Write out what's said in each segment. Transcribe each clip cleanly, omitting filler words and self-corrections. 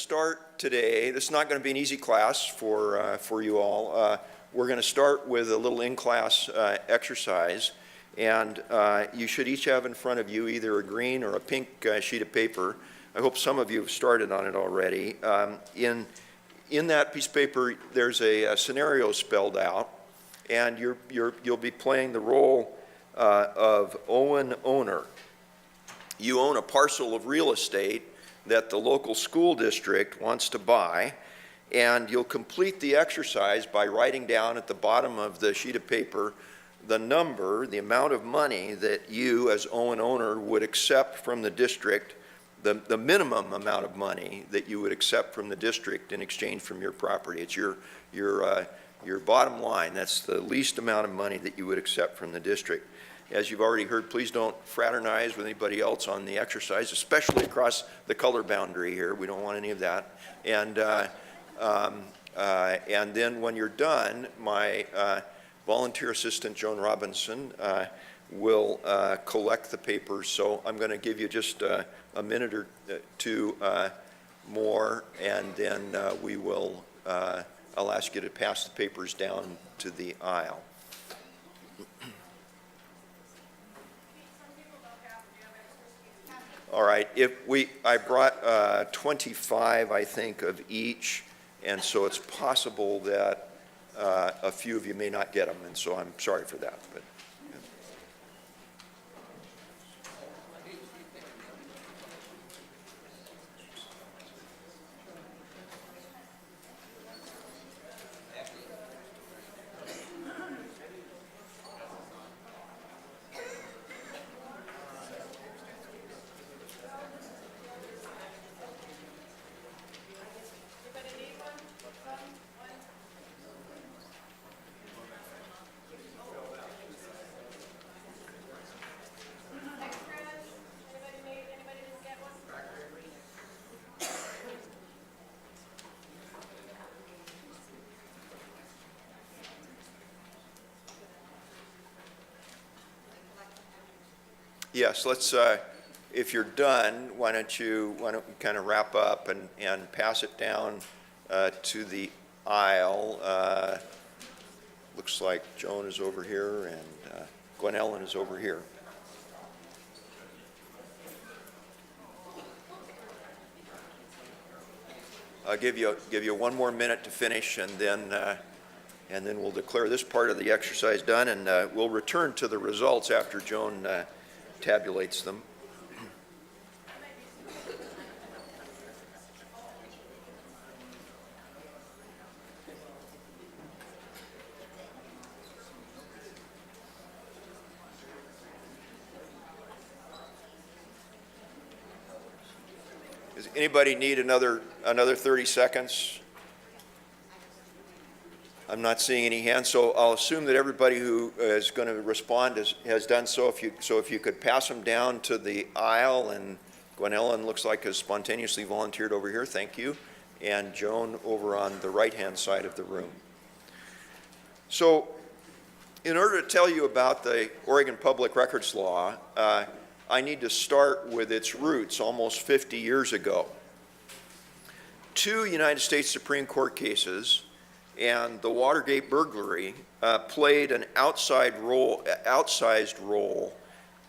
start today. This is not going to be an easy class for you all. We're going to start with a little in-class exercise, and you should each have in front of you either a green or a pink sheet of paper. I hope some of you have started on it already. In that piece of paper, there's a scenario spelled out, and you'll be playing the role of Owen owner. You own a parcel of real estate that the local school district wants to buy, and you'll complete the exercise by writing down at the bottom of the sheet of paper the number, the amount of money that you as Owen owner would accept from the district, the minimum amount of money that you would accept from the district in exchange from your property. It's your bottom line. That's the least amount of money that you would accept from the district. As you've already heard, please don't fraternize with anybody else on the exercise, especially across the color boundary here. We don't want any of that. And then when you're done, my volunteer assistant, Joan Robinson, will collect the papers. So I'm going to give you just a minute or two more, and then I'll ask you to pass the papers down to the aisle. All right, I brought 25, I think, of each, and so it's possible that a few of you may not get them, and so I'm sorry for that. But yes, let's, if you're done, why don't you kind of wrap up and pass it down to the aisle. Looks like Joan is over here and Gwen Ellen is over here. I'll give you one more minute to finish, and then we'll declare this part of the exercise done, and we'll return to the results after Joan tabulates them. Does anybody need another 30 seconds? I'm not seeing any hands, so I'll assume that everybody who is going to respond has done so. If you could pass them down to the aisle, and Gwen Ellen looks like has spontaneously volunteered over here, thank you, and Joan over on the right-hand side of the room. So in order to tell you about the Oregon Public Records Law, I need to start with its roots almost 50 years ago. Two United States Supreme Court cases and the Watergate burglary played an outsized role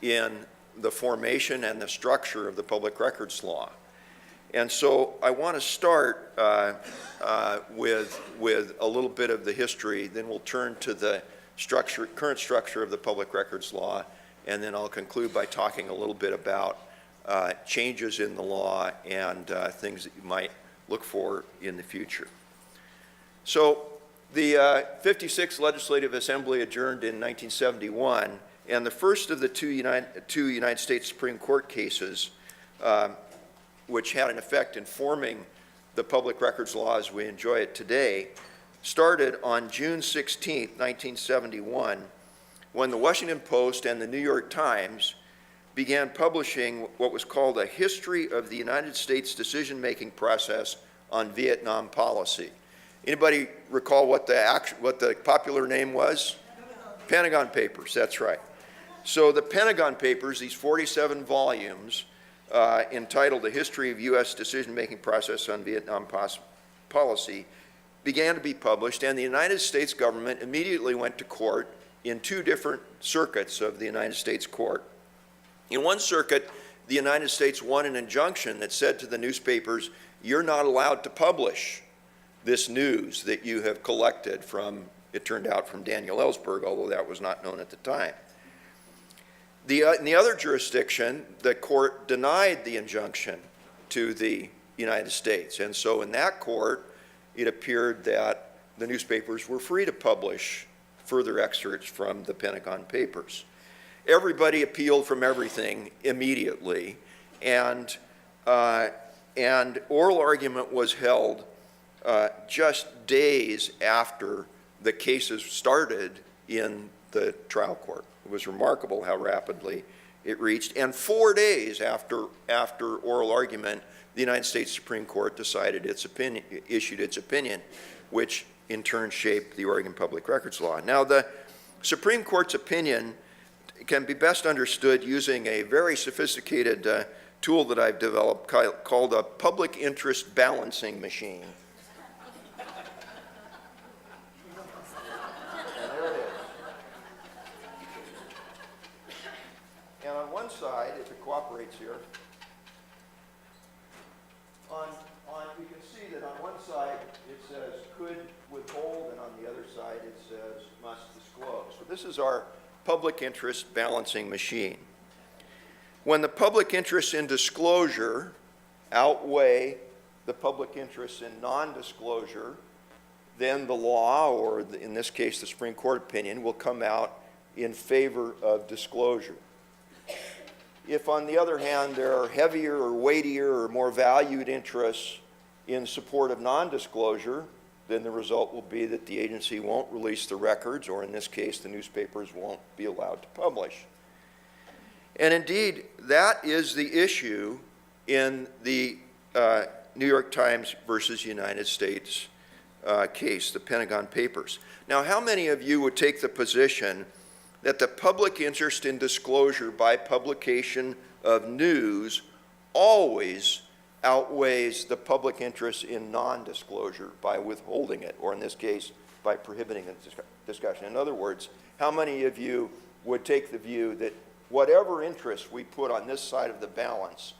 in the formation and the structure of the public records law. And so I want to start with a little bit of the history, then we'll turn to the current structure of the public records law, and then I'll conclude by talking a little bit about changes in the law and things that you might look for in the future. So the 56th Legislative Assembly adjourned in 1971, and the first of the two United States Supreme Court cases, which had an effect in forming the public records law as we enjoy it today, started on June 16, 1971, when the Washington Post and the New York Times began publishing what was called a history of the United States decision-making process on Vietnam policy. Anybody recall what the popular name was? Pentagon Papers, that's right. So the Pentagon Papers, these 47 volumes, entitled A History of U.S. Decision-Making Process on Vietnam Policy, began to be published, and the United States government immediately went to court in two different circuits of the United States court. In one circuit, the United States won an injunction that said to the newspapers, you're not allowed to publish this news that you have collected from, it turned out, from Daniel Ellsberg, although that was not known at the time. In the other jurisdiction, the court denied the injunction to the United States, and so in that court, it appeared that the newspapers were free to publish further excerpts from the Pentagon Papers. Everybody appealed from everything immediately, and oral argument was held just days after the cases started in the trial court. It was remarkable how rapidly it reached, and 4 days after oral argument, the United States Supreme Court decided issued its opinion, which in turn shaped the Oregon Public Records Law. Now, the Supreme Court's opinion can be best understood using a very sophisticated tool that I've developed called a public interest balancing machine. And there it is. And on one side, if it cooperates here, you can see that on one side it says could withhold, and on the other side it says must disclose. So this is our public interest balancing machine. When the public interests in disclosure outweigh the public interests in non-disclosure, then the law, or in this case the Supreme Court opinion, will come out in favor of disclosure. If, on the other hand, there are heavier or weightier or more valued interests in support of non-disclosure, then the result will be that the agency won't release the records, or in this case, the newspapers won't be allowed to publish. And indeed, that is the issue in the New York Times versus United States case, the Pentagon Papers. Now, how many of you would take the position that the public interest in disclosure by publication of news always outweighs the public interest in non-disclosure by withholding it, or in this case, by prohibiting the discussion? In other words, how many of you would take the view that whatever interest we put on this side of the balance,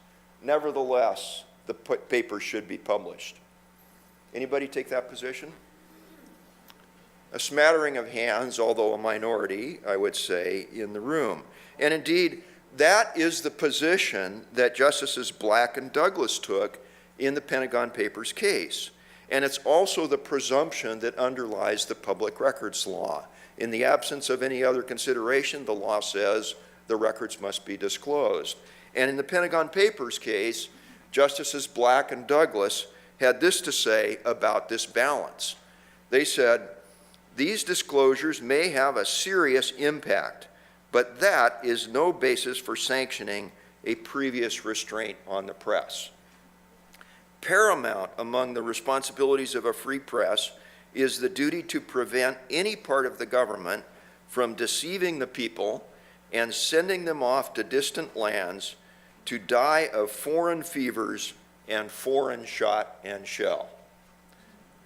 nevertheless, the paper should be published? Anybody take that position? A smattering of hands, although a minority, I would say, in the room. And indeed, that is the position that Justices Black and Douglas took in the Pentagon Papers case. And it's also the presumption that underlies the public records law. In the absence of any other consideration, the law says the records must be disclosed. And in the Pentagon Papers case, Justices Black and Douglas had this to say about this balance. They said, these disclosures may have a serious impact, but that is no basis for sanctioning a previous restraint on the press. Paramount among the responsibilities of a free press is the duty to prevent any part of the government from deceiving the people and sending them off to distant lands to die of foreign fevers and foreign shot and shell.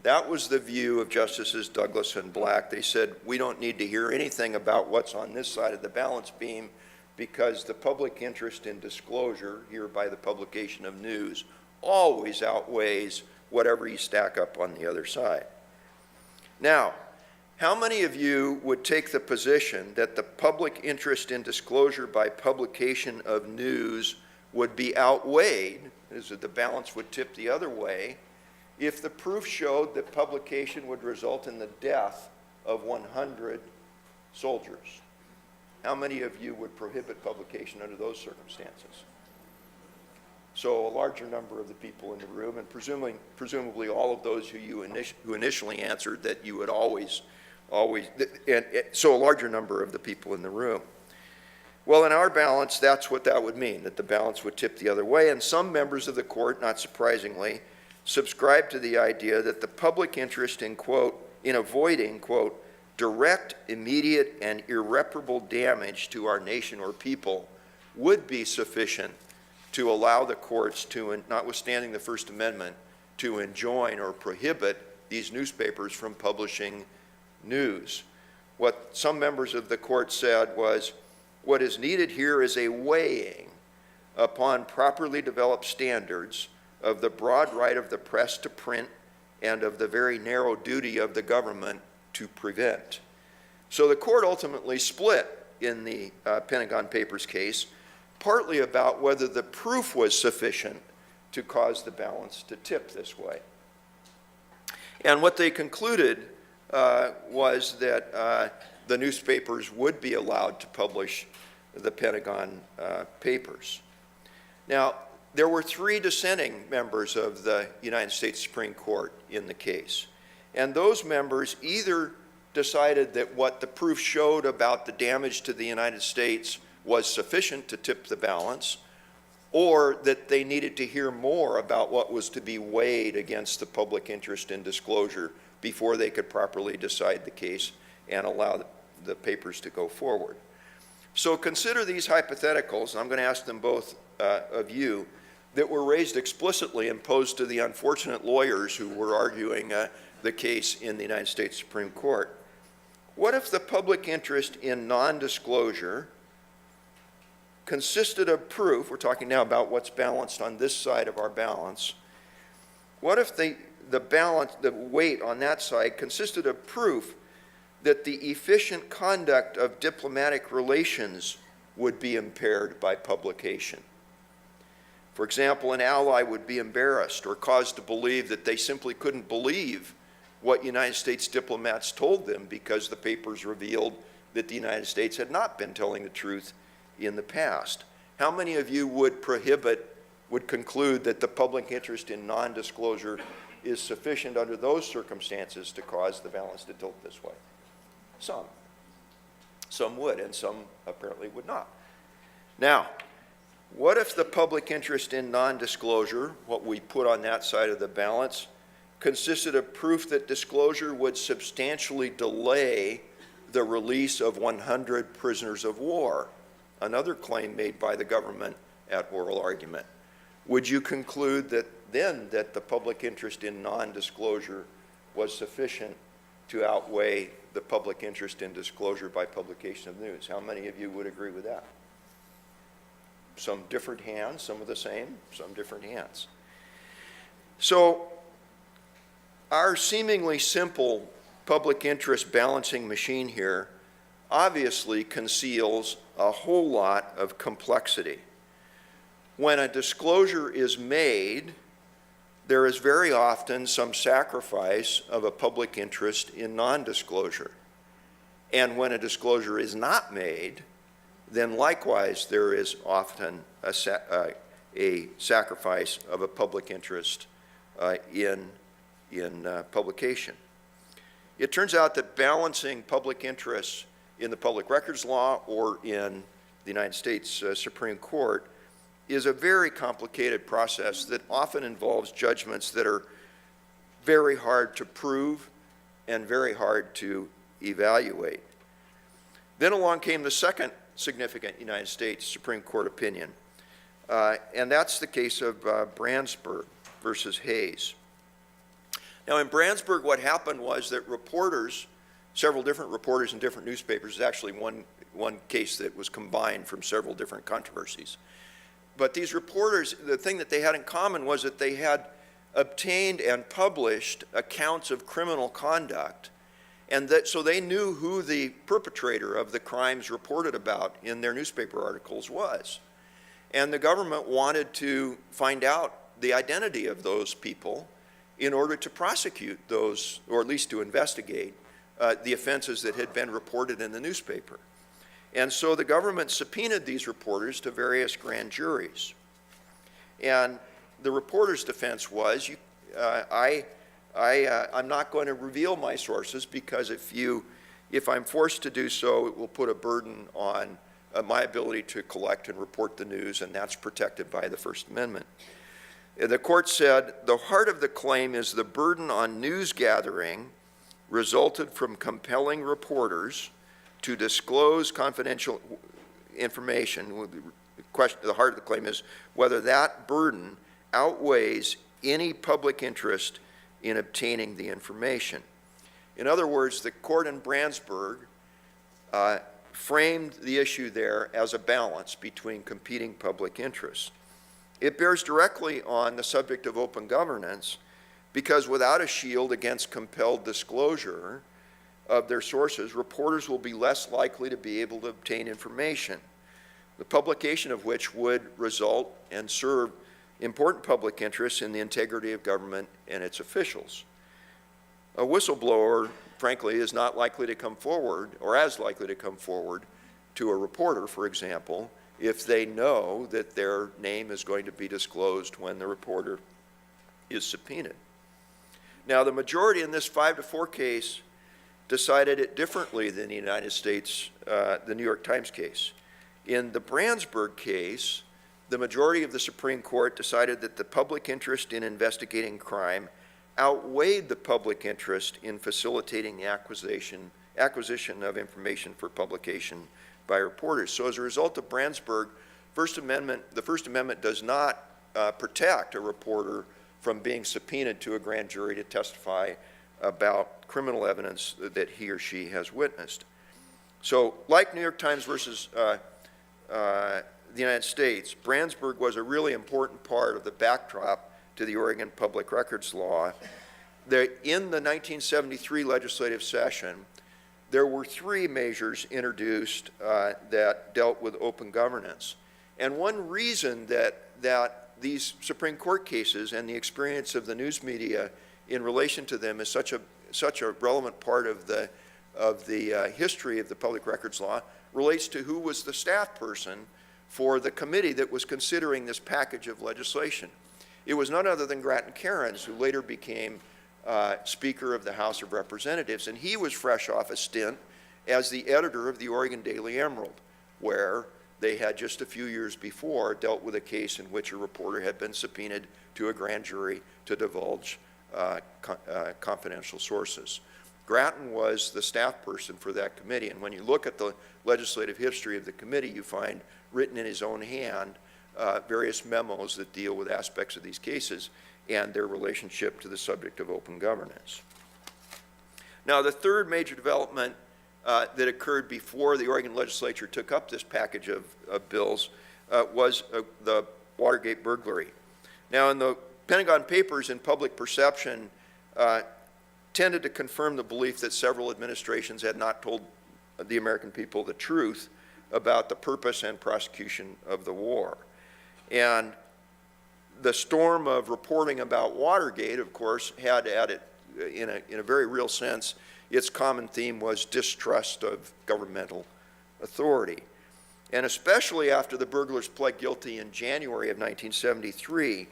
That was the view of Justices Douglas and Black. They said, we don't need to hear anything about what's on this side of the balance beam because the public interest in disclosure, here by the publication of news, always outweighs whatever you stack up on the other side. Now, how many of you would take the position that the public interest in disclosure by publication of news would be outweighed, as the balance would tip the other way, if the proof showed that publication would result in the death of 100 soldiers? How many of you would prohibit publication under those circumstances? So a larger number of the people in the room, and presumably all of those who initially answered that you would always, so a larger number of the people in the room. Well, in our balance, that's what that would mean, that the balance would tip the other way, and some members of the court, not surprisingly, subscribe to the idea that the public interest in, quote, in avoiding, quote, direct, immediate, and irreparable damage to our nation or people would be sufficient to allow the courts to, notwithstanding the First Amendment, to enjoin or prohibit these newspapers from publishing news. What some members of the court said was, what is needed here is a weighing upon properly developed standards of the broad right of the press to print and of the very narrow duty of the government to prevent. So the court ultimately split in the Pentagon Papers case, partly about whether the proof was sufficient to cause the balance to tip this way. And what they concluded was that the newspapers would be allowed to publish the Pentagon Papers. Now, there were 3 dissenting members of the United States Supreme Court in the case, and those members either decided that what the proof showed about the damage to the United States was sufficient to tip the balance, or that they needed to hear more about what was to be weighed against the public interest in disclosure before they could properly decide the case and allow the papers to go forward. So consider these hypotheticals, and I'm going to ask them both of you, that were raised explicitly and posed to the unfortunate lawyers who were arguing the case in the United States Supreme Court. What if the public interest in non-disclosure consisted of proof, we're talking now about what's balanced on this side of our balance, what if the balance, the weight on that side consisted of proof that the efficient conduct of diplomatic relations would be impaired by publication? For example, an ally would be embarrassed or caused to believe that they simply couldn't believe what United States diplomats told them because the papers revealed that the United States had not been telling the truth in the past. How many of you would conclude that the public interest in non-disclosure is sufficient under those circumstances to cause the balance to tilt this way? Some. Some would, and some apparently would not. Now, what if the public interest in non-disclosure, what we put on that side of the balance, consisted of proof that disclosure would substantially delay the release of 100 prisoners of war, another claim made by the government at oral argument? Would you conclude that then that the public interest in non-disclosure was sufficient to outweigh the public interest in disclosure by publication of news? How many of you would agree with that? Some different hands, some of the same, some different hands. So our seemingly simple public interest balancing machine here obviously conceals a whole lot of complexity. When a disclosure is made, there is very often some sacrifice of a public interest in non-disclosure. And when a disclosure is not made, then likewise there is often a sacrifice of a public interest in publication. It turns out that balancing public interests in the public records law or in the United States Supreme Court is a very complicated process that often involves judgments that are very hard to prove and very hard to evaluate. Then along came the second significant United States Supreme Court opinion, and that's the case of Branzburg versus Hayes. Now in Branzburg, what happened was that reporters, several different reporters in different newspapers, actually one case that was combined from several different controversies. But these reporters, the thing that they had in common was that they had obtained and published accounts of criminal conduct, and that so they knew who the perpetrator of the crimes reported about in their newspaper articles was. And the government wanted to find out the identity of those people in order to prosecute those, or at least to investigate the offenses that had been reported in the newspaper. And so the government subpoenaed these reporters to various grand juries. And the reporter's defense was, I'm not going to reveal my sources because if I'm forced to do so, it will put a burden on my ability to collect and report the news, and that's protected by the First Amendment. The court said, the heart of the claim is the burden on news gathering resulted from compelling reporters to disclose confidential information The heart of the claim is whether that burden outweighs any public interest in obtaining the information. In other words, the court in Branzburg framed the issue there as a balance between competing public interests. It bears directly on the subject of open governance because without a shield against compelled disclosure of their sources, reporters will be less likely to be able to obtain information, the publication of which would result and serve important public interests in the integrity of government and its officials. A whistleblower, frankly, is not likely to come forward, or as likely to come forward, to a reporter, for example, if they know that their name is going to be disclosed when the reporter is subpoenaed. Now, the majority in this 5-4 case decided it differently than the United States, the New York Times case. In the Branzburg case, the majority of the Supreme Court decided that the public interest in investigating crime outweighed the public interest in facilitating the acquisition of information for publication by reporters. So as a result of Branzburg, the First Amendment does not protect a reporter from being subpoenaed to a grand jury to testify about criminal evidence that he or she has witnessed. So like New York Times versus the United States, Branzburg was a really important part of the backdrop to the Oregon Public Records Law. In the 1973 legislative session, there were 3 measures introduced that dealt with open governance. And one reason that these Supreme Court cases and the experience of the news media in relation to them is such a relevant part of the history of the public records law relates to who was the staff person for the committee that was considering this package of legislation. It was none other than Grattan Cairns, who later became Speaker of the House of Representatives, and he was fresh off a stint as the editor of the Oregon Daily Emerald, where they had just a few years before dealt with a case in which a reporter had been subpoenaed to a grand jury to divulge confidential sources. Grattan was the staff person for that committee, and when you look at the legislative history of the committee, you find written in his own hand various memos that deal with aspects of these cases and their relationship to the subject of open governance. Now, the third major development that occurred before the Oregon legislature took up this package of bills was the Watergate burglary. Now, in the Pentagon Papers, in public perception, tended to confirm the belief that several administrations had not told the American people the truth about the purpose and prosecution of the war. And the storm of reporting about Watergate, of course, had at it, in a very real sense, its common theme was distrust of governmental authority. And especially after the burglars pled guilty in January of 1973,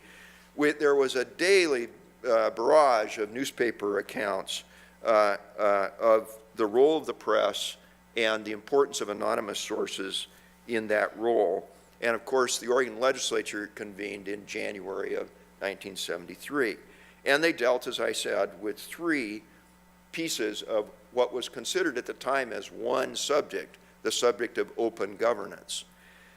there was a daily barrage of newspaper accounts of the role of the press and the importance of anonymous sources in that role. And of course, the Oregon legislature convened in January of 1973. And they dealt, as I said, with 3 pieces of what was considered at the time as one subject, the subject of open governance.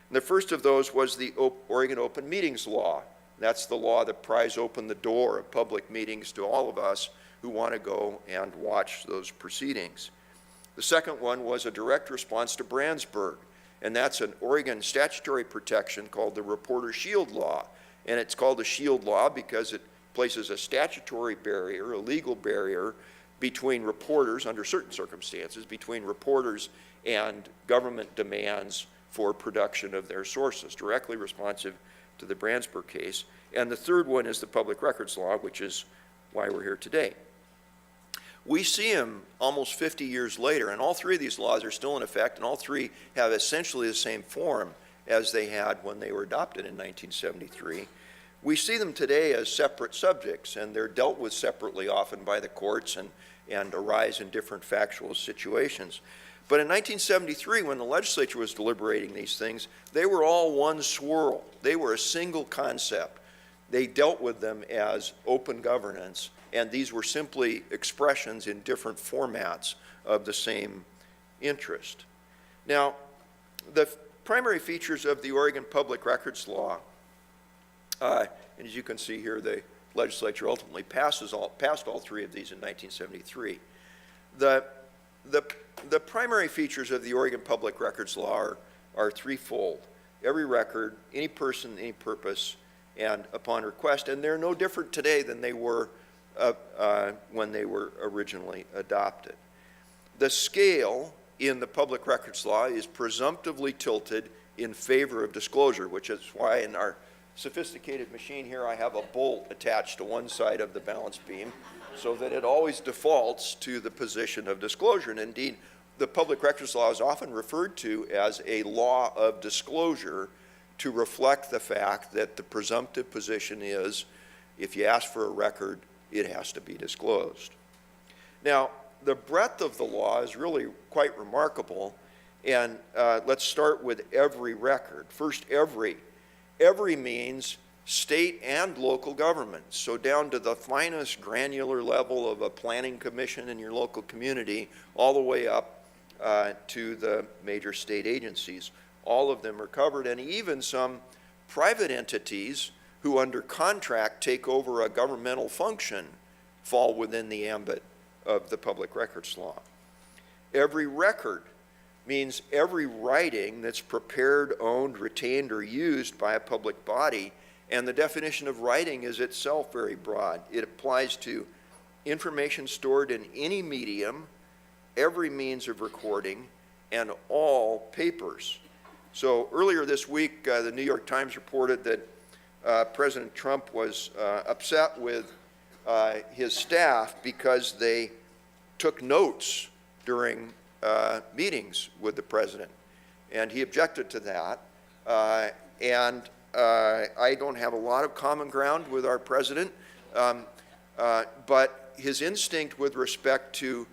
And the first of those was the Oregon Open Meetings Law. That's the law that pries open the door of public meetings to all of us who want to go and watch those proceedings. The second one was a direct response to Branzburg, and that's an Oregon statutory protection called the Reporter Shield Law. And it's called a shield law because it places a statutory barrier, a legal barrier, between reporters, under certain circumstances, between reporters and government demands for production of their sources, directly responsive to the Branzburg case. And the third one is the Public Records Law, which is why we're here today. We see them almost 50 years later, and all 3 of these laws are still in effect, and all 3 have essentially the same form as they had when they were adopted in 1973. We see them today as separate subjects, and they're dealt with separately often by the courts and arise in different factual situations. But in 1973, when the legislature was deliberating these things, they were all one swirl. They were a single concept. They dealt with them as open governance, and these were simply expressions in different formats of the same interest. Now, the primary features of the Oregon Public Records Law, and as you can see here, the legislature ultimately passed all three of these in 1973. The primary features of the Oregon Public Records Law are threefold: every record, any person, any purpose, and upon request. And they're no different today than they were when they were originally adopted. The scale in the Public Records Law is presumptively tilted in favor of disclosure, which is why in our sophisticated machine here I have a bolt attached to one side of the balance beam so that it always defaults to the position of disclosure. And indeed, the Public Records Law is often referred to as a law of disclosure to reflect the fact that the presumptive position is if you ask for a record, it has to be disclosed. Now, the breadth of the law is really quite remarkable, and let's start with every record. First, every. Every means state and local governments, so down to the finest granular level of a planning commission in your local community, all the way up to the major state agencies. All of them are covered, and even some private entities who under contract take over a governmental function fall within the ambit of the Public Records Law. Every record means every writing that's prepared, owned, retained, or used by a public body, and the definition of writing is itself very broad. It applies to information stored in any medium, every means of recording, and all papers. So earlier this week, the New York Times reported that President Trump was upset with his staff because they took notes during meetings with the president, and he objected to that. I don't have a lot of common ground with our president, but his instinct with respect to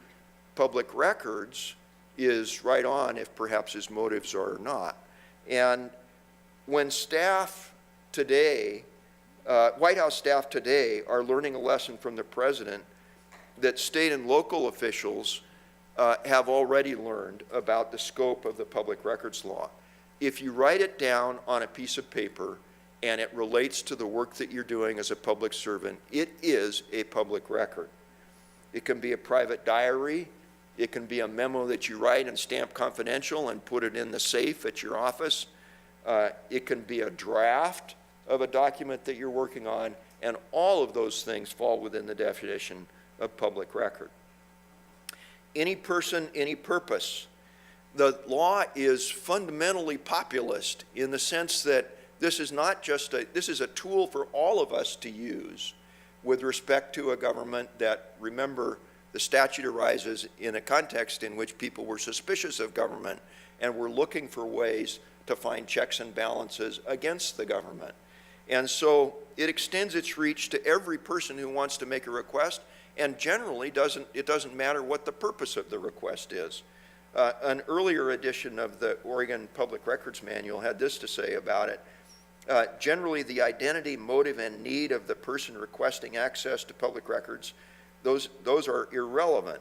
public records is right on, if perhaps his motives are not. And when staff today, White House staff today, are learning a lesson from the president that state and local officials have already learned about the scope of the Public Records Law. If you write it down on a piece of paper and it relates to the work that you're doing as a public servant, it is a public record. It can be a private diary. It can be a memo that you write and stamp confidential and put it in the safe at your office. It can be a draft of a document that you're working on, and all of those things fall within the definition of public record. Any person, any purpose. The law is fundamentally populist in the sense that this is not just this is a tool for all of us to use with respect to a government that, remember, the statute arises in a context in which people were suspicious of government and were looking for ways to find checks and balances against the government. And so it extends its reach to every person who wants to make a request, and generally it doesn't matter what the purpose of the request is. An earlier edition of the Oregon Public Records Manual had this to say about it. Generally, the identity, motive, and need of the person requesting access to public records, those are irrelevant.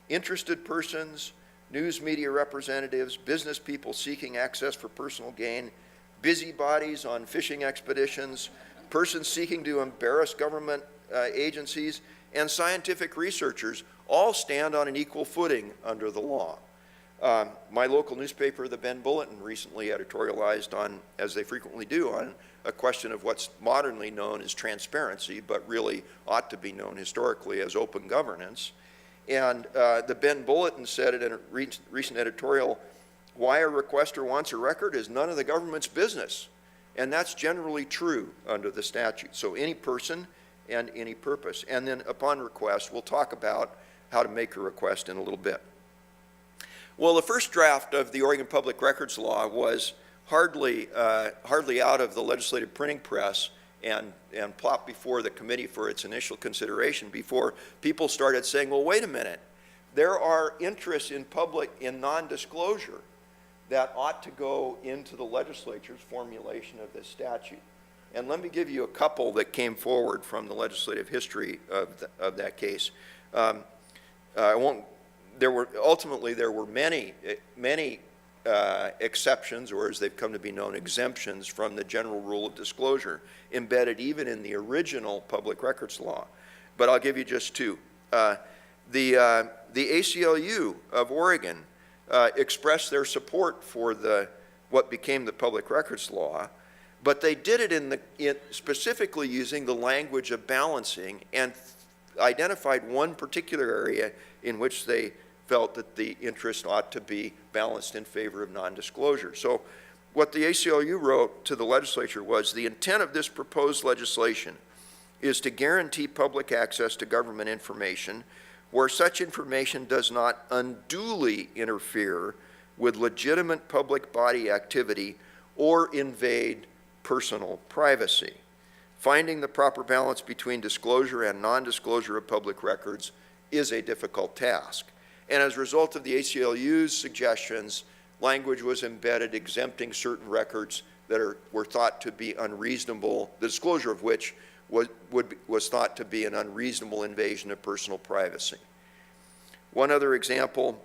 Interested persons, news media representatives, business people seeking access for personal gain, busybodies on fishing expeditions, persons seeking to embarrass government agencies, and scientific researchers all stand on an equal footing under the law. My local newspaper, the Bend Bulletin, recently editorialized on, as they frequently do, on a question of what's modernly known as transparency, but really ought to be known historically as open governance. And the Bend Bulletin said in a recent editorial, why a requester wants a record is none of the government's business. And that's generally true under the statute. So any person and any purpose. And then upon request, we'll talk about how to make a request in a little bit. Well, the first draft of the Oregon Public Records Law was hardly out of the legislative printing press and plopped before the committee for its initial consideration before people started saying, well, wait a minute, there are interests in non-disclosure that ought to go into the legislature's formulation of this statute. And let me give you a couple that came forward from the legislative history of that case. Ultimately, there were many exceptions, or as they've come to be known, exemptions from the general rule of disclosure, embedded even in the original public records law. But I'll give you just two. The ACLU of Oregon expressed their support for what became the public records law, but they did it specifically using the language of balancing, and identified one particular area in which they felt that the interest ought to be balanced in favor of non-disclosure. So what the ACLU wrote to the legislature was, the intent of this proposed legislation is to guarantee public access to government information where such information does not unduly interfere with legitimate public body activity or invade personal privacy. Finding the proper balance between disclosure and non-disclosure of public records is a difficult task. And as a result of the ACLU's suggestions, language was embedded exempting certain records that were thought to be unreasonable, the disclosure of which was thought to be an unreasonable invasion of personal privacy. One other example,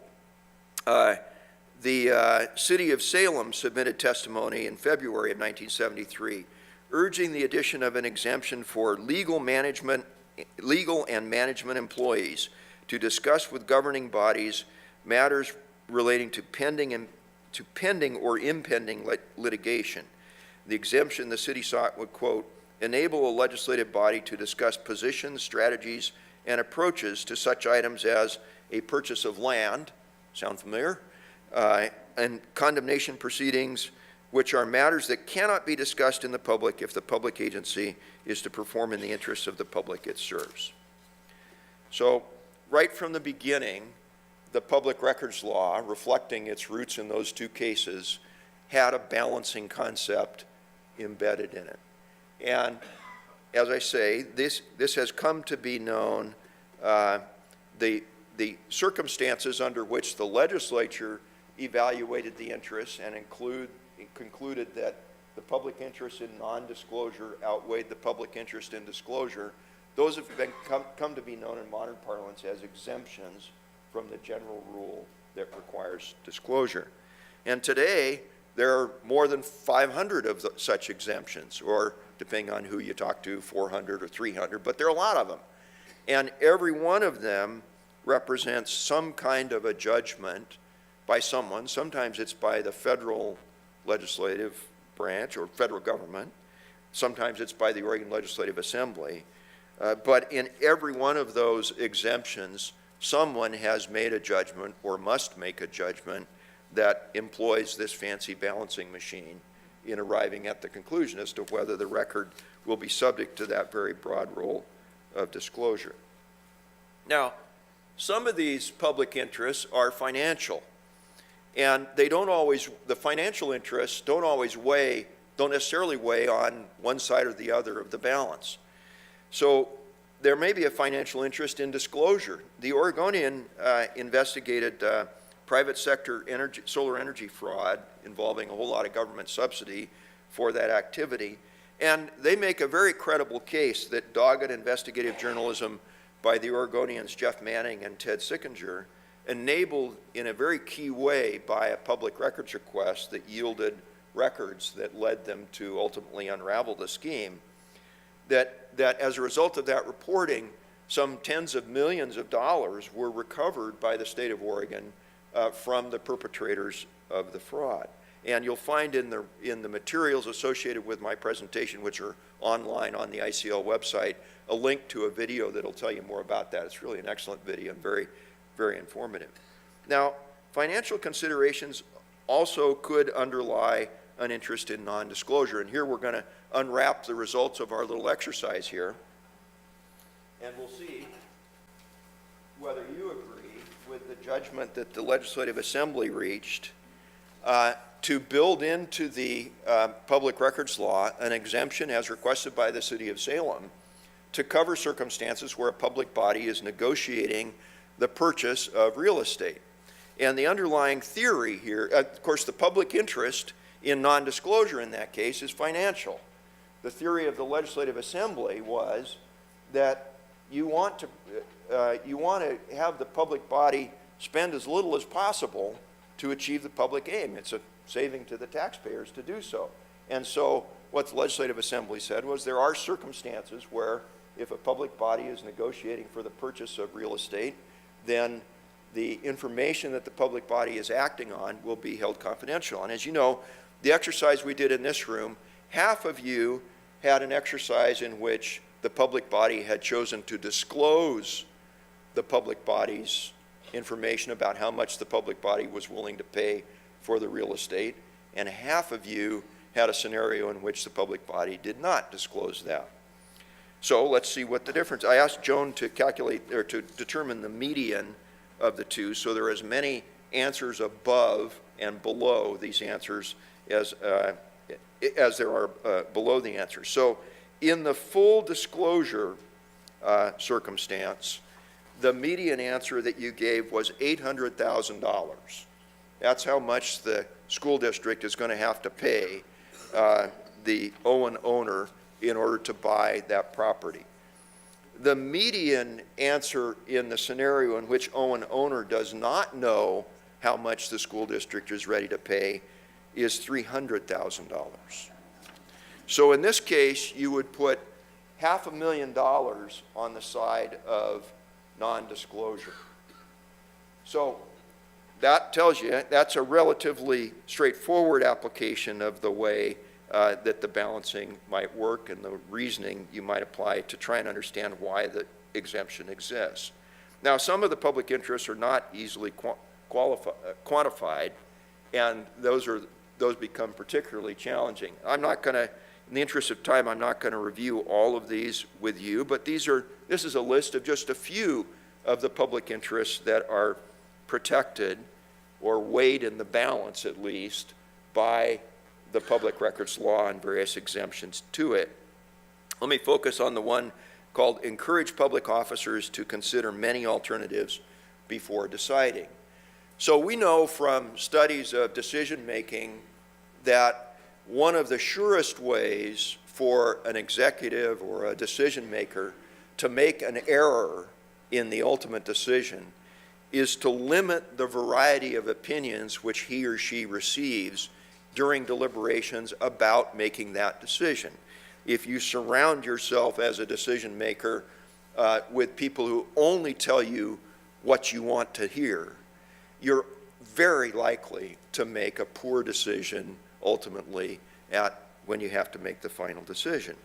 the city of Salem submitted testimony in February of 1973 urging the addition of an exemption for legal and management employees to discuss with governing bodies matters relating to pending or impending litigation. The exemption the city sought would, quote, enable a legislative body to discuss positions, strategies, and approaches to such items as a purchase of land, sound familiar, and condemnation proceedings, which are matters that cannot be discussed in the public if the public agency is to perform in the interests of the public it serves. So right from the beginning, the public records law, reflecting its roots in those two cases, had a balancing concept embedded in it. And as I say, this has come to be known, the circumstances under which the legislature evaluated the interests and concluded that the public interest in non-disclosure outweighed the public interest in disclosure. Those have come to be known in modern parlance as exemptions from the general rule that requires disclosure. And today, there are more than 500 of such exemptions, or depending on who you talk to, 400 or 300, but there are a lot of them. And every one of them represents some kind of a judgment by someone. Sometimes it's by the federal legislative branch or federal government. Sometimes it's by the Oregon Legislative Assembly. But in every one of those exemptions, someone has made a judgment or must make a judgment that employs this fancy balancing machine in arriving at the conclusion as to whether the record will be subject to that very broad rule of disclosure. Now, some of these public interests are financial, and they don't always, the financial interests don't necessarily weigh on one side or the other of the balance. So there may be a financial interest in disclosure. The Oregonian investigated private sector solar energy fraud involving a whole lot of government subsidy for that activity. And they make a very credible case that dogged investigative journalism by the Oregonians Jeff Manning and Ted Sickinger, enabled in a very key way by a public records request that yielded records that led them to ultimately unravel the scheme, that as a result of that reporting, some tens of millions of dollars were recovered by the state of Oregon from the perpetrators of the fraud. And you'll find in the materials associated with my presentation, which are online on the ICL website, a link to a video that'll tell you more about that. It's really an excellent video and very, very informative. Now, financial considerations also could underlie an interest in non-disclosure. And here we're going to unwrap the results of our little exercise here. And we'll see whether you agree with the judgment that the Legislative Assembly reached to build into the public records law an exemption as requested by the city of Salem to cover circumstances where a public body is negotiating the purchase of real estate. And the underlying theory here, of course, the public interest in non-disclosure in that case is financial. The theory of the Legislative Assembly was that you want to have the public body spend as little as possible to achieve the public aim. It's a saving to the taxpayers to do so. And so what the Legislative Assembly said was there are circumstances where if a public body is negotiating for the purchase of real estate, then the information that the public body is acting on will be held confidential. And as you know, the exercise we did in this room, half of you had an exercise in which the public body had chosen to disclose the public body's information about how much the public body was willing to pay for the real estate, and half of you had a scenario in which the public body did not disclose that. So let's see what the difference. I asked Joan to calculate or to determine the median of the two, so there are as many answers above and below these answers as there are below the answers. So in the full disclosure circumstance, the median answer that you gave was $800,000. That's how much the school district is going to have to pay the Owen owner in order to buy that property. The median answer in the scenario in which Owen owner does not know how much the school district is ready to pay is $300,000. So in this case, you would put $500,000 on the side of non-disclosure. So that tells you that's a relatively straightforward application of the way that the balancing might work and the reasoning you might apply to try and understand why the exemption exists. Now, some of the public interests are not easily quantified, and those become particularly challenging. I'm not going to, in the interest of time, I'm not going to review all of these with you, but this is a list of just a few of the public interests that are protected or weighed in the balance, at least, by the public records law and various exemptions to it. Let me focus on the one called encourage public officers to consider many alternatives before deciding. So we know from studies of decision making that one of the surest ways for an executive or a decision maker to make an error in the ultimate decision is to limit the variety of opinions which he or she receives during deliberations about making that decision. If you surround yourself as a decision maker with people who only tell you what you want to hear, you're very likely to make a poor decision ultimately when you have to make the final decision.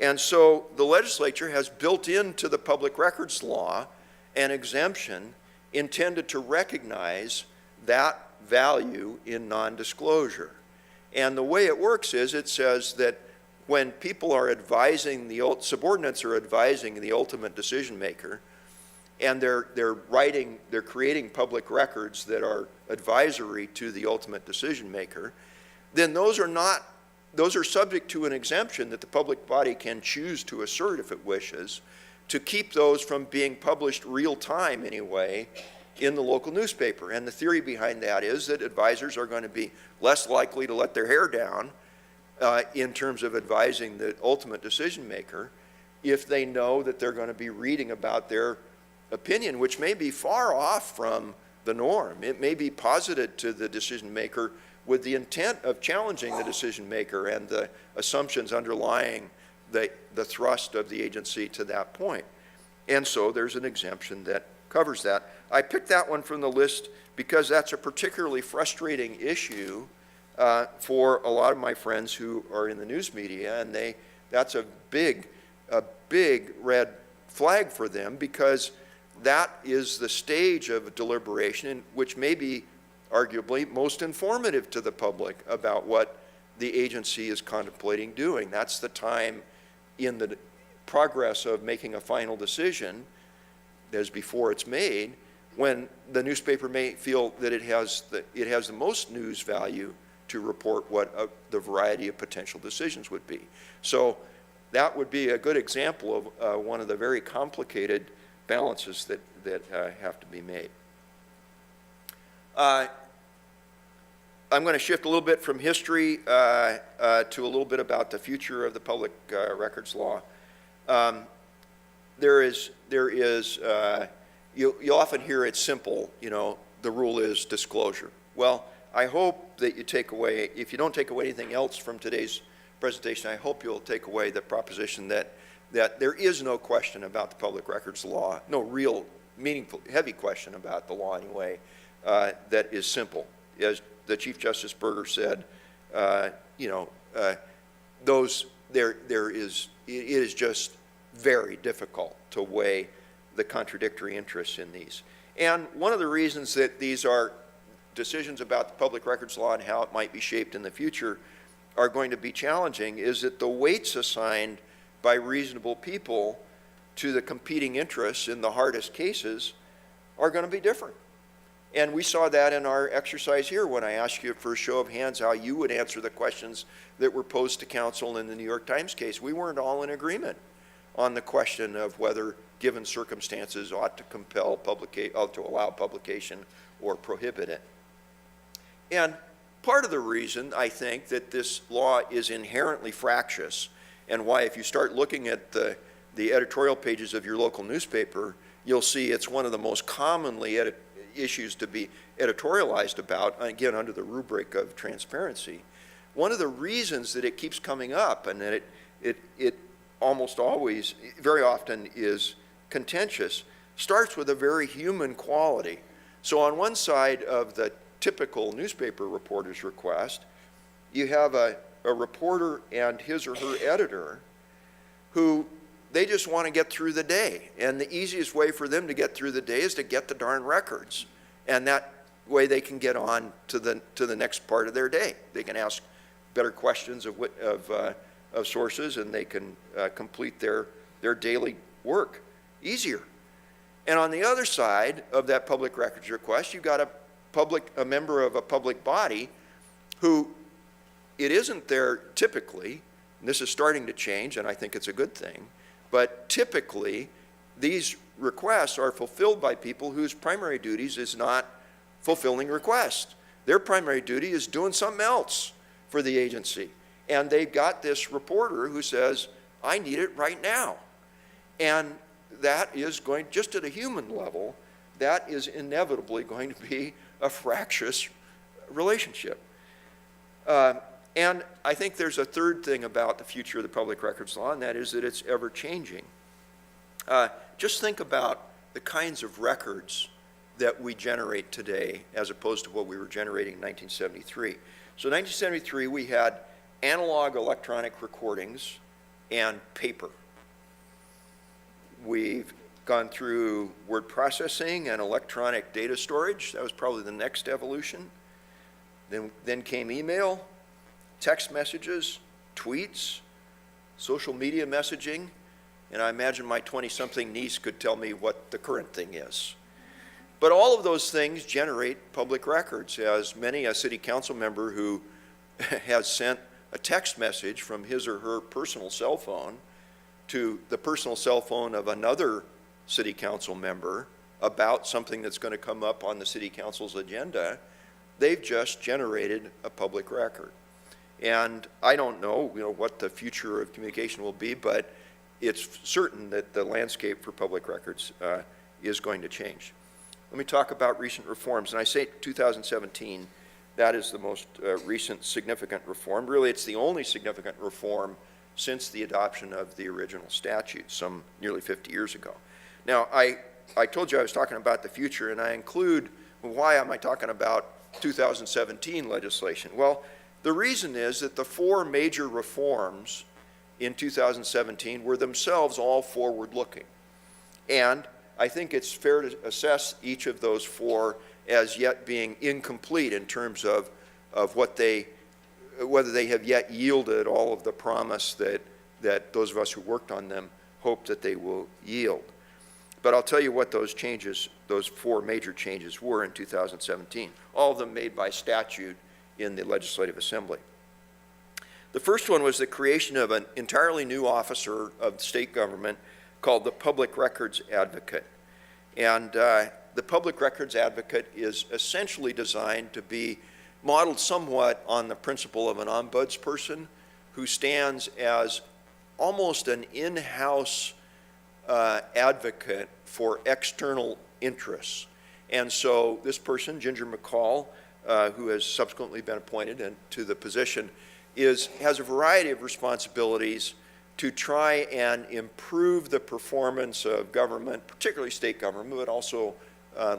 And so the legislature has built into the public records law an exemption intended to recognize that value in non-disclosure. And the way it works is it says that when people are advising, subordinates are advising the ultimate decision maker, and they're creating public records that are advisory to the ultimate decision maker, then those are subject to an exemption that the public body can choose to assert if it wishes, to keep those from being published real time anyway in the local newspaper. And the theory behind that is that advisors are going to be less likely to let their hair down in terms of advising the ultimate decision maker if they know that they're going to be reading about their opinion, which may be far off from the norm. It may be posited to the decision maker with the intent of challenging the decision maker and the assumptions underlying the thrust of the agency to that point. And so there's an exemption that covers that. I picked that one from the list because that's a particularly frustrating issue for a lot of my friends who are in the news media, and that's a big red flag for them, because that is the stage of deliberation which may be arguably most informative to the public about what the agency is contemplating doing. That's the time in the progress of making a final decision, as before it's made, when the newspaper may feel that it has the most news value to report what the variety of potential decisions would be. So that would be a good example of one of the very complicated balances that have to be made. I'm going to shift a little bit from history to a little bit about the future of the public records law. You'll often hear it's simple, the rule is disclosure. Well, I hope that you take away, if you don't take away anything else from today's presentation, I hope you'll take away the proposition that there is no question about the public records law, no real meaningful, heavy question about the law anyway, that is simple. As the Chief Justice Berger said, it is just very difficult to weigh the contradictory interests in these. And one of the reasons that these are decisions about the public records law and how it might be shaped in the future are going to be challenging is that the weights assigned by reasonable people to the competing interests in the hardest cases are going to be different. And we saw that in our exercise here when I asked you for a show of hands how you would answer the questions that were posed to counsel in the New York Times case. We weren't all in agreement on the question of whether given circumstances ought to compel to allow publication or prohibit it. And part of the reason I think that this law is inherently fractious, and why if you start looking at the editorial pages of your local newspaper, you'll see it's one of the most commonly issues to be editorialized about, again, under the rubric of transparency. One of the reasons that it keeps coming up and that it almost always, very often is contentious, starts with a very human quality. So on one side of the typical newspaper reporter's request, you have a reporter and his or her editor who they just want to get through the day. And the easiest way for them to get through the day is to get the darn records. And that way they can get on to the next part of their day. They can ask better questions of sources, and they can complete their daily work easier. And on the other side of that public records request, you've got a member of a public body who it isn't there typically, and this is starting to change, and I think it's a good thing, but typically these requests are fulfilled by people whose primary duties is not fulfilling requests. Their primary duty is doing something else for the agency. And they've got this reporter who says, I need it right now. And that is going, just at a human level, that is inevitably going to be a fractious relationship. And I think there's a third thing about the future of the public records law, and that is that it's ever changing. Just think about the kinds of records that we generate today as opposed to what we were generating in 1973. So in 1973, we had analog electronic recordings and paper. We've gone through word processing and electronic data storage. That was probably the next evolution. Then came email, text messages, tweets, social media messaging, and I imagine my 20-something niece could tell me what the current thing is. But all of those things generate public records, as many a city council member who has sent a text message from his or her personal cell phone to the personal cell phone of another city council member about something that's going to come up on the city council's agenda, they've just generated a public record. And I don't know, what the future of communication will be, but it's certain that the landscape for public records is going to change. Let me talk about recent reforms. And I say 2017, that is the most recent significant reform. Really, it's the only significant reform since the adoption of the original statute some nearly 50 years ago. Now, I told you I was talking about the future, and I include, why am I talking about 2017 legislation? Well, the reason is that the four major reforms in 2017 were themselves all forward-looking. And I think it's fair to assess each of those four as yet being incomplete in terms of whether they have yet yielded all of the promise that those of us who worked on them hope that they will yield. But I'll tell you what those changes, those four major changes were in 2017, all of them made by statute in the Legislative Assembly. The first one was the creation of an entirely new officer of the state government called the Public Records Advocate. And the Public Records Advocate is essentially designed to be modeled somewhat on the principle of an ombudsperson who stands as almost an in-house advocate for external interests. And so this person, Ginger McCall, who has subsequently been appointed to the position, has a variety of responsibilities to try and improve the performance of government, particularly state government, but also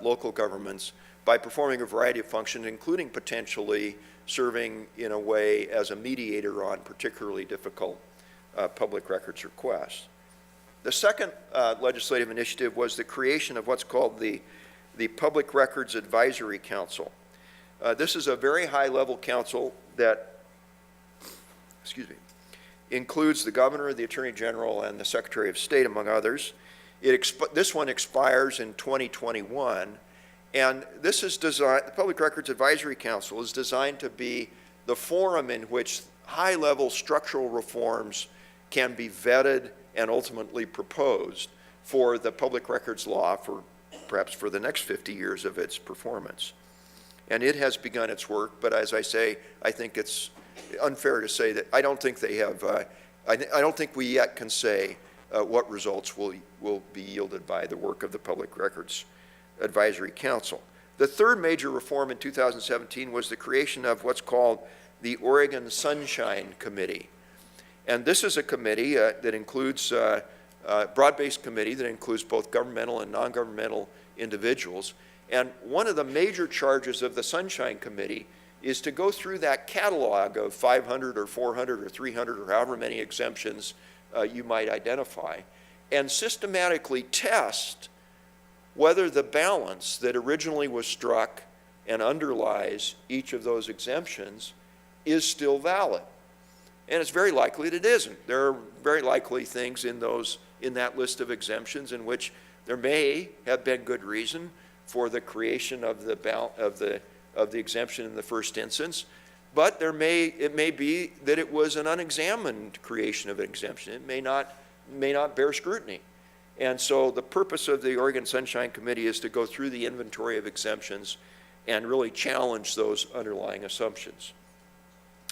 local governments, by performing a variety of functions, including potentially serving in a way as a mediator on particularly difficult public records requests. The second legislative initiative was the creation of what's called the Public Records Advisory Council. This is a very high-level council that, includes the governor, the attorney general, and the secretary of state, among others. This one expires in 2021, and this is designed, the Public Records Advisory Council is designed to be the forum in which high-level structural reforms can be vetted and ultimately proposed for the public records law perhaps for the next 50 years of its performance. And it has begun its work, but as I say, I think it's unfair to say that I don't think they have, I don't think we yet can say what results will be yielded by the work of the Public Records Advisory Council. The third major reform in 2017 was the creation of what's called the Oregon Sunshine Committee. And this is a committee that includes, broad-based committee that includes both governmental and non-governmental individuals. And one of the major charges of the Sunshine Committee is to go through that catalog of 500 or 400 or 300 or however many exemptions you might identify, and systematically test whether the balance that originally was struck and underlies each of those exemptions is still valid. And it's very likely that it isn't. There are very likely things in that list of exemptions in which there may have been good reason for the creation of the exemption in the first instance, but it may be that it was an unexamined creation of an exemption. It may not bear scrutiny. And so the purpose of the Oregon Sunshine Committee is to go through the inventory of exemptions and really challenge those underlying assumptions.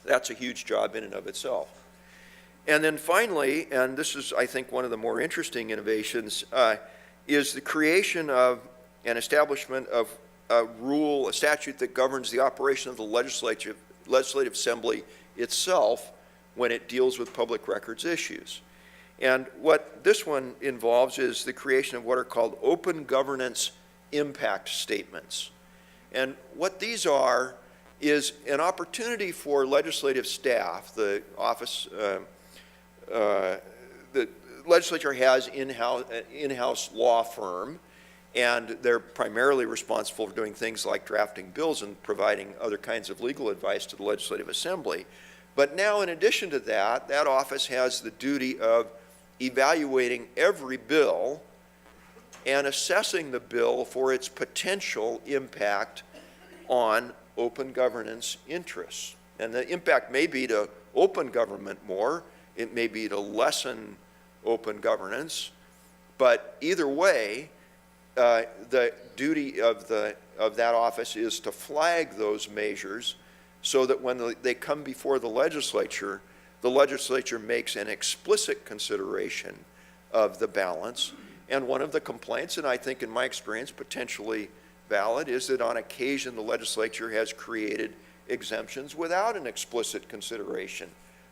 That's a huge job in and of itself. And then finally, and this is, I think, one of the more interesting innovations, is the creation of an establishment of a statute that governs the operation of the legislative assembly itself when it deals with public records issues. And what this one involves is the creation of what are called open governance impact statements. And what these are is an opportunity for legislative staff, the office, the legislature has an in-house law firm, and they're primarily responsible for doing things like drafting bills and providing other kinds of legal advice to the Legislative Assembly. But now, in addition to that, that office has the duty of evaluating every bill and assessing the bill for its potential impact on open governance interests. And the impact may be to open government more, it may be to lessen open governance, but either way, the duty of that office is to flag those measures so that when they come before the legislature makes an explicit consideration of the balance. And one of the complaints, and I think in my experience potentially valid, is that on occasion the legislature has created exemptions without an explicit consideration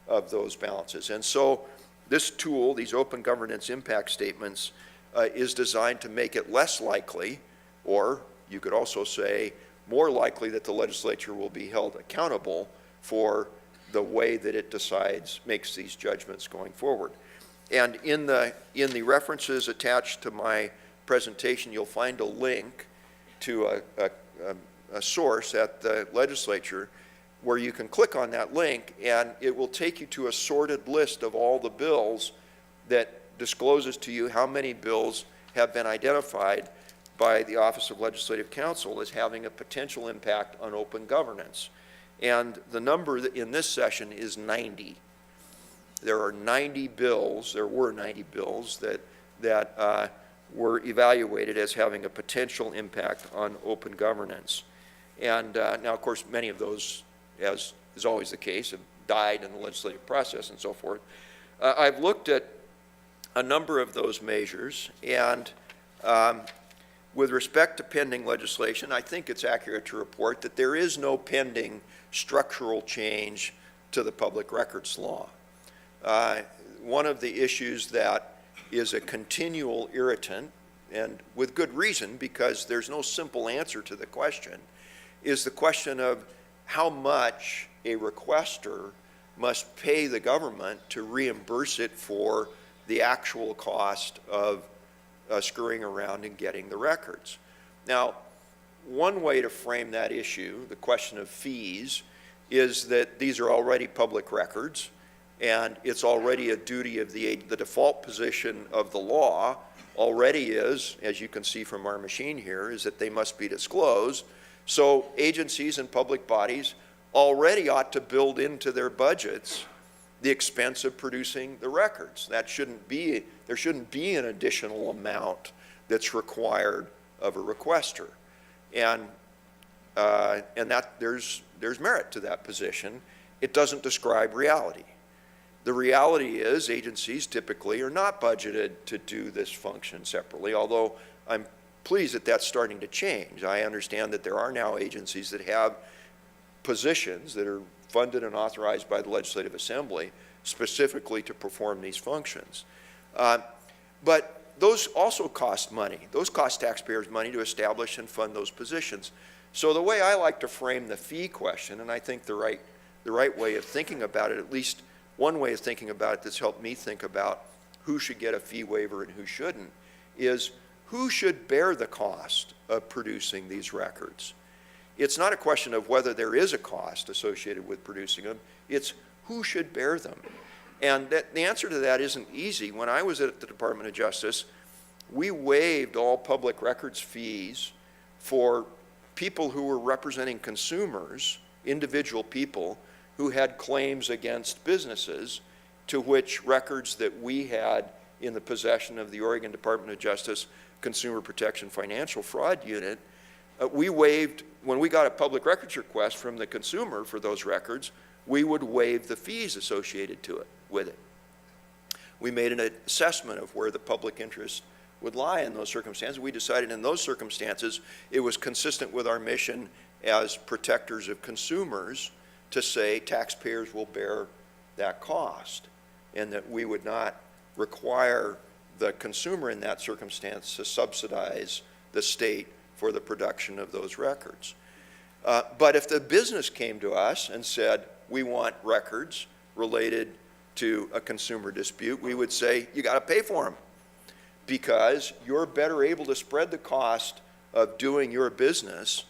of those balances. And so this tool, these open governance impact statements, is designed to make it less likely, or you could also say more likely, that the legislature will be held accountable for the way that it makes these judgments going forward. And in the references attached to my presentation, you'll find a link to a source at the legislature where you can click on that link, and it will take you to a sorted list of all the bills that discloses to you how many bills have been identified by the Office of Legislative Counsel as having a potential impact on open governance. And the number in this session is 90. There were 90 bills that were evaluated as having a potential impact on open governance. And now, of course, many of those, as is always the case, have died in the legislative process and so forth. I've looked at a number of those measures, and with respect to pending legislation, I think it's accurate to report that there is no pending structural change to the public records law. One of the issues that is a continual irritant, and with good reason because there's no simple answer to the question, is the question of how much a requester must pay the government to reimburse it for the actual cost of screwing around and getting the records. Now, one way to frame that issue, the question of fees, is that these are already public records, and it's already a duty of the default position of the law already is, as you can see from our machine here, is that they must be disclosed. So agencies and public bodies already ought to build into their budgets the expense of producing the records. That shouldn't be, there shouldn't be an additional amount that's required of a requester. And that there's merit to that position. It doesn't describe reality. The reality is agencies typically are not budgeted to do this function separately, although I'm pleased that that's starting to change. I understand that there are now agencies that have positions that are funded and authorized by the Legislative Assembly specifically to perform these functions. But those also cost money. Those cost taxpayers money to establish and fund those positions. So the way I like to frame the fee question, and I think the right way of thinking about it, at least one way of thinking about it that's helped me think about who should get a fee waiver and who shouldn't, is who should bear the cost of producing these records? It's not a question of whether there is a cost associated with producing them, it's who should bear them. And the answer to that isn't easy. When I was at the Department of Justice, we waived all public records fees for people who were representing consumers, individual people, who had claims against businesses to which records that we had in the possession of the Oregon Department of Justice Consumer Protection Financial Fraud Unit, we waived, when we got a public records request from the consumer for those records, we would waive the fees associated with it. We made an assessment of where the public interest would lie in those circumstances. We decided in those circumstances it was consistent with our mission as protectors of consumers to say taxpayers will bear that cost, and that we would not require the consumer in that circumstance to subsidize the state for the production of those records. But if the business came to us and said, we want records related to a consumer dispute, we would say, you got to pay for them because you're better able to spread the cost of doing your business,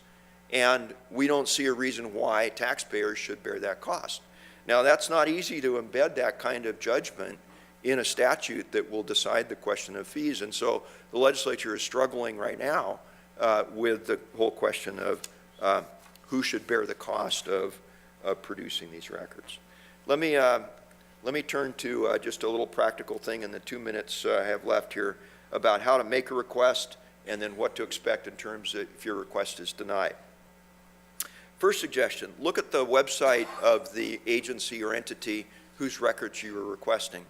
and we don't see a reason why taxpayers should bear that cost. Now, that's not easy to embed that kind of judgment in a statute that will decide the question of fees, and so the legislature is struggling right now with the whole question of who should bear the cost of producing these records. Let me turn to just a little practical thing in the 2 minutes I have left here about how to make a request and then what to expect in terms of if your request is denied. First suggestion, look at the website of the agency or entity whose records you are requesting.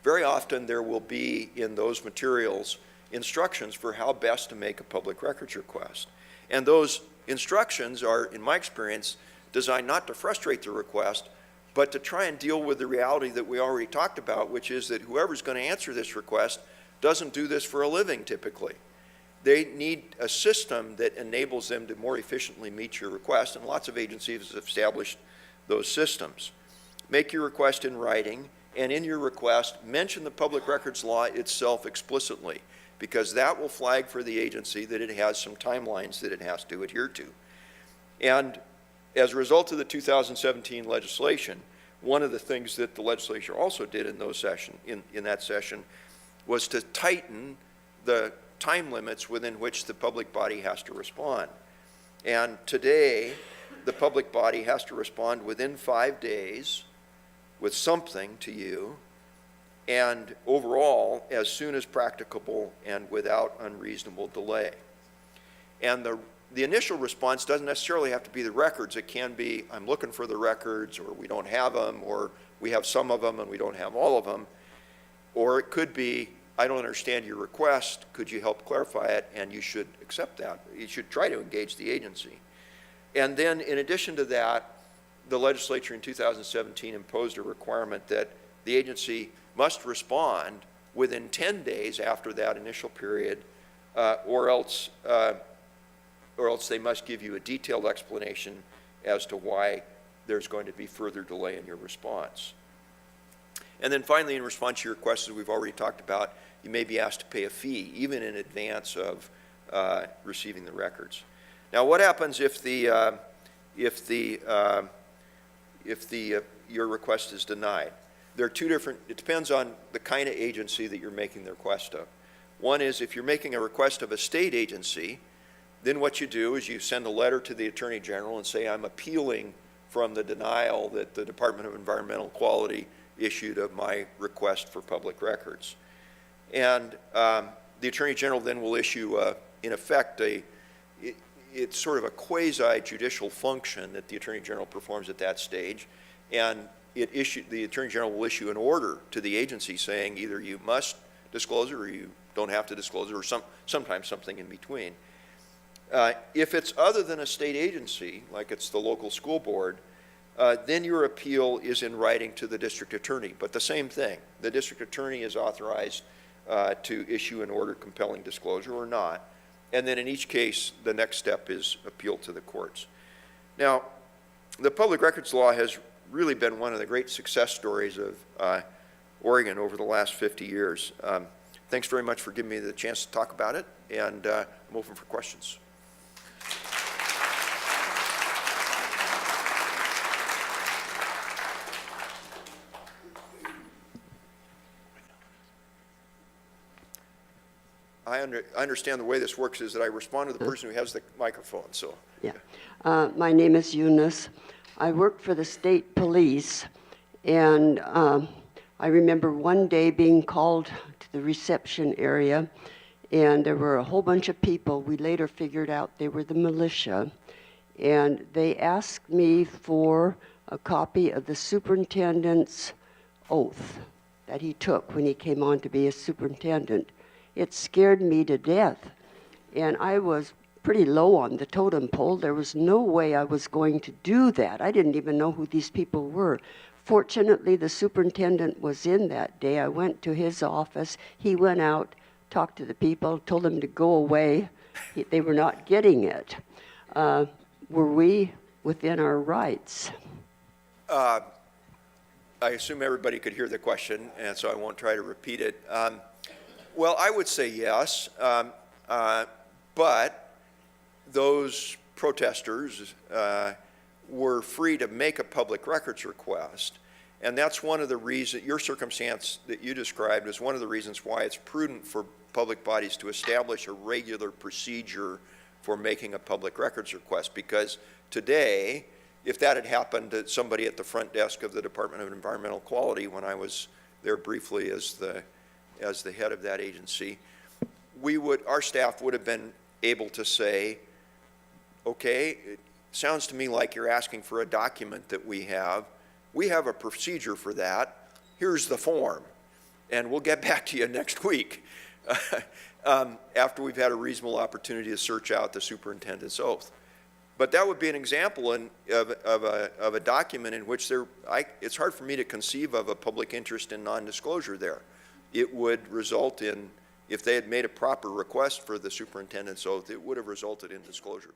Very often there will be in those materials instructions for how best to make a public records request. And those instructions are, in my experience, designed not to frustrate the request, but to try and deal with the reality that we already talked about, which is that whoever's going to answer this request doesn't do this for a living typically. They need a system that enables them to more efficiently meet your request, and lots of agencies have established those systems. Make your request in writing, and in your request, mention the public records law itself explicitly, because that will flag for the agency that it has some timelines that it has to adhere to. And as a result of the 2017 legislation, one of the things that the legislature also did in that session was to tighten the time limits within which the public body has to respond. And today, the public body has to respond within 5 days with something to you, and overall, as soon as practicable and without unreasonable delay. And the initial response doesn't necessarily have to be the records. It can be, I'm looking for the records, or we don't have them, or we have some of them and we don't have all of them. Or it could be, I don't understand your request, could you help clarify it? And you should accept that. You should try to engage the agency. And then in addition to that, the legislature in 2017 imposed a requirement that the agency must respond within 10 days after that initial period, or else they must give you a detailed explanation as to why there's going to be further delay in your response. And then finally, in response to your requests, as we've already talked about, you may be asked to pay a fee, even in advance of receiving the records. Now, what happens if your request is denied? There are two different, it depends on the kind of agency that you're making the request of. One is if you're making a request of a state agency, then what you do is you send a letter to the Attorney General and say, I'm appealing from the denial that the Department of Environmental Quality issued of my request for public records. And the Attorney General then will issue, in effect, it's sort of a quasi-judicial function that the Attorney General performs at that stage. And the Attorney General will issue an order to the agency saying either you must disclose it or you don't have to disclose it, or sometimes something in between. If it's other than a state agency, like it's the local school board, then your appeal is in writing to the district attorney. But the same thing, the district attorney is authorized to issue an order compelling disclosure or not. And then in each case, the next step is appeal to the courts. Now, the public records law has really been one of the great success stories of Oregon over the last 50 years. Thanks very much for giving me the chance to talk about it, and I'm open for questions. I understand the way this works is that I respond to the person who has the microphone. So, yeah. My name is Eunice. I work for the state police, and I remember one day being called to the reception area, and there were a whole bunch of people. We later figured out they were the militia, and they asked me for a copy of the superintendent's oath that he took when he came on to be a superintendent. It scared me to death, and I was pretty low on the totem pole. There was no way I was going to do that. I didn't even know who these people were. Fortunately, the superintendent was in that day. I went to his office. He went out, talked to the people, told them to go away. They were not getting it. Were we within our rights? I assume everybody could hear the question, and so I won't try to repeat it. Well, I would say yes, but those protesters were free to make a public records request, and that's one of the reasons, your circumstance that you described is one of the reasons why it's prudent for public bodies to establish a regular procedure for making a public records request, because today, if that had happened to somebody at the front desk of the Department of Environmental Quality when I was there briefly as the head of that agency, our staff would have been able to say, okay, it sounds to me like you're asking for a document that we have. We have a procedure for that. Here's the form, and we'll get back to you next week after we've had a reasonable opportunity to search out the superintendent's oath. But that would be an example of a document in which it's hard for me to conceive of a public interest in non-disclosure there. It would result in, if they had made a proper request for the superintendent's oath, it would have resulted in disclosure.